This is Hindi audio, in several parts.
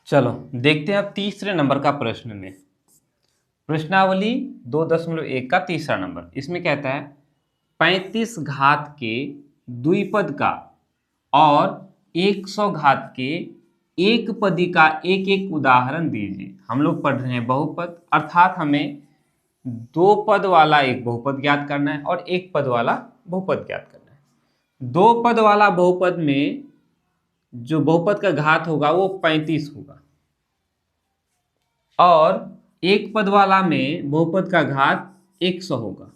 चलो देखते हैं अब तीसरे नंबर का प्रश्न में। प्रश्नावली 2.1 का तीसरा नंबर, इसमें कहता है 35 घात के द्विपद का और 100 घात के एक पदी का एक एक उदाहरण दीजिए। हम लोग पढ़ रहे हैं बहुपद, अर्थात हमें दो पद वाला एक बहुपद ज्ञात करना है और एक पद वाला बहुपद ज्ञात करना है। दो पद वाला बहुपद में जो बहुपद का घात होगा वो 35 होगा और एक पद वाला में बहुपद का घात 100 होगा।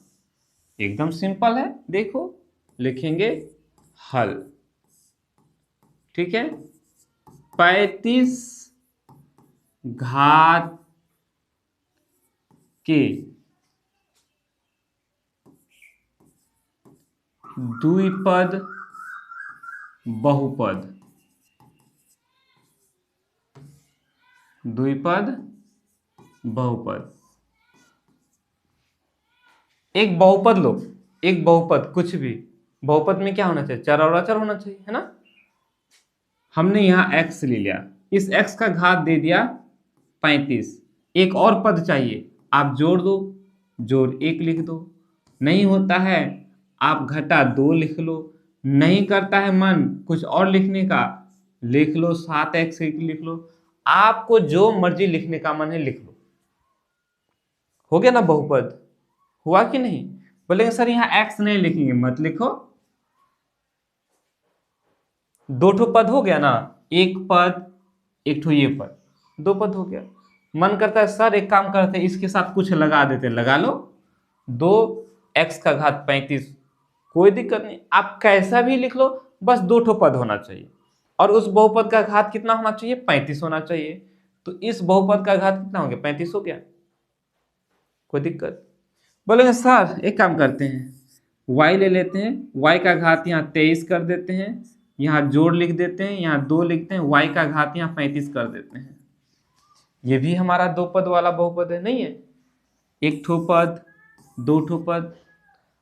एकदम सिंपल है, देखो लिखेंगे हल। ठीक है, 35 घात के द्विपद बहुपद, द्विपद बहुपद। एक बहुपद लो, एक बहुपद कुछ भी, बहुपद में क्या होना चाहिए? चर और अचर होना चाहिए, है ना। हमने यहां x ले लिया, इस x का घात दे दिया 35। एक और पद चाहिए, आप जोड़ दो, जोड़ 1 लिख दो। नहीं होता है आप घटा 2 लिख लो। नहीं करता है मन कुछ और लिखने का, लिख लो 7x लिख लो। आपको जो मर्जी लिखने का मन है लिख लो। हो गया ना बहुपद? हुआ कि नहीं? बोलेंगे सर यहाँ x नहीं लिखेंगे, मत लिखो। दो ठो पद हो गया ना, एक पद एक ठो ये पद, दो पद हो गया। मन करता है सर एक काम करते हैं इसके साथ कुछ लगा देते, लगा लो। 2x का घात 35, कोई दिक्कत नहीं, आप कैसा भी लिख लो, बस दो ठो पद होना चाहिए और उस बहुपद का घात कितना होना चाहिए? 35 होना चाहिए। तो इस बहुपद का घात कितना हो गया? 35 हो गया। कोई दिक्कत? बोलेंगे सर एक काम करते हैं y ले लेते हैं, y का घात यहाँ 23 कर देते हैं, यहाँ जोड़ लिख देते हैं, यहाँ 2 लिखते हैं, y का घात यहाँ 35 कर देते हैं। ये भी हमारा दो पद वाला बहुपद है, नहीं है? एक ठो पद, दो ठो पद,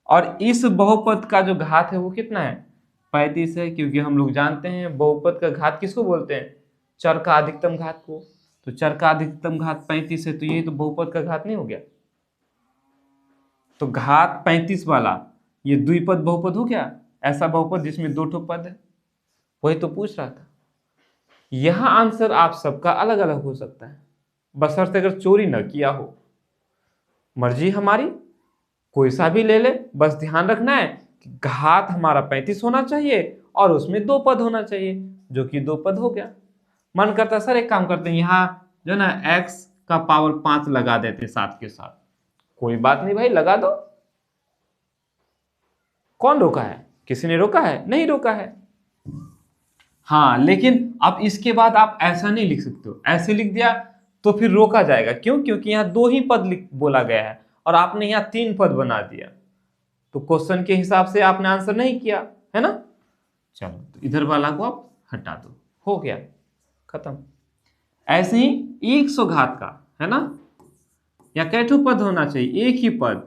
और इस बहुपद का जो घात है वो कितना है? 35 है, क्योंकि हम लोग जानते हैं बहुपद का घात किसको बोलते हैं? चर का अधिकतम घात को। तो चर का अधिकतम घात 35 है, तो ये तो बहुपद का घात नहीं हो गया? तो घात 35 वाला ये द्विपद बहुपद हो गया, ऐसा बहुपद जिसमें दो ठो पद है। वही तो पूछ रहा था। यहां आंसर आप सबका अलग अलग हो सकता है, बशर्ते अगर चोरी न किया हो। मर्जी हमारी, कोई सा भी ले ले, बस ध्यान रखना है कि घात हमारा 35 होना चाहिए और उसमें दो पद होना चाहिए, जो कि दो पद हो गया। मन करता सर एक काम करते हैं यहाँ जो ना x का पावर 5 लगा देते साथ के साथ। कोई बात नहीं भाई, लगा दो। कौन रोका है? किसी ने रोका है? नहीं रोका है। हाँ, लेकिन अब इसके बाद आप ऐसा नहीं लिख सकते हो। ऐसे लिख दिया तो फिर रोका जाएगा। क्यों? क्योंकि यहाँ दो ही पद बोला गया है और आपने यहाँ 3 पद बना दिया, तो क्वेश्चन के हिसाब से आपने आंसर नहीं किया, है ना। चलो तो इधर वाला को आप हटा दो, हो गया, खत्म। ऐसे ही 100 घात का, है ना, या कैठो पद होना चाहिए? एक ही पद।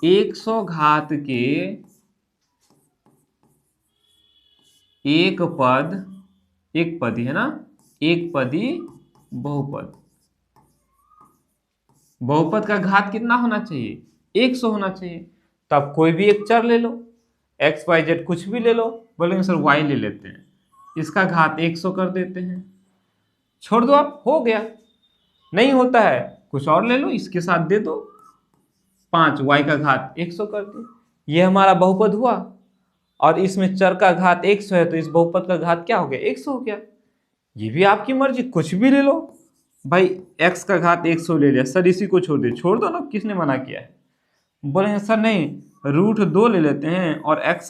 100 घात के एक पद, एक पदी, है ना, एक पदी बहुपद। बहुपद का घात कितना होना चाहिए? 100 होना चाहिए। तो आप कोई भी एक चर ले लो, एक्स वाई जेड कुछ भी ले लो। बोलेंगे सर वाई ले लेते हैं, इसका घात 100 कर देते हैं, छोड़ दो आप, हो गया। नहीं होता है कुछ और ले लो, इसके साथ दे दो 5, वाई का घात 100 कर दिए। ये हमारा बहुपद हुआ और इसमें चर का घात 100 है, तो इस बहुपद का घात क्या हो गया? 100 हो गया। ये भी आपकी मर्जी, कुछ भी ले लो भाई। x का घात 100 ले लिया, सर इसी को छोड़ दे, छोड़ दो ना, किसने मना किया है? बोलेंगे सर नहीं, √2 ले लेते हैं और x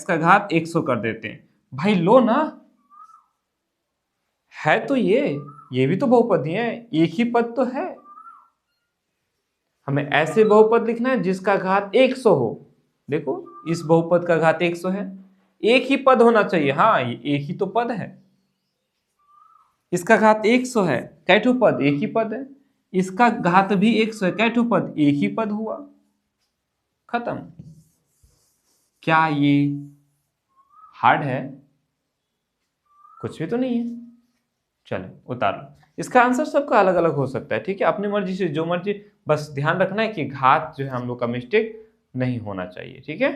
का घात 100 कर देते हैं। भाई लो ना, है तो ये भी तो बहुपद ही है, एक ही पद तो है। हमें ऐसे बहुपद लिखना है जिसका घात 100 हो। देखो इस बहुपद का घात 100 है, एक ही पद होना चाहिए। हाँ, ये एक ही तो पद है, इसका घात 100 है, कैठो पद? एक ही पद है। इसका घात भी 100 है, कैठो पद? एक ही पद हुआ, खत्म। क्या ये हार्ड है? कुछ भी तो नहीं है। चले उतार लो। इसका आंसर सबका अलग अलग हो सकता है, ठीक है, अपनी मर्जी से जो मर्जी, बस ध्यान रखना है कि घात जो है हम लोग का मिस्टेक नहीं होना चाहिए, ठीक है।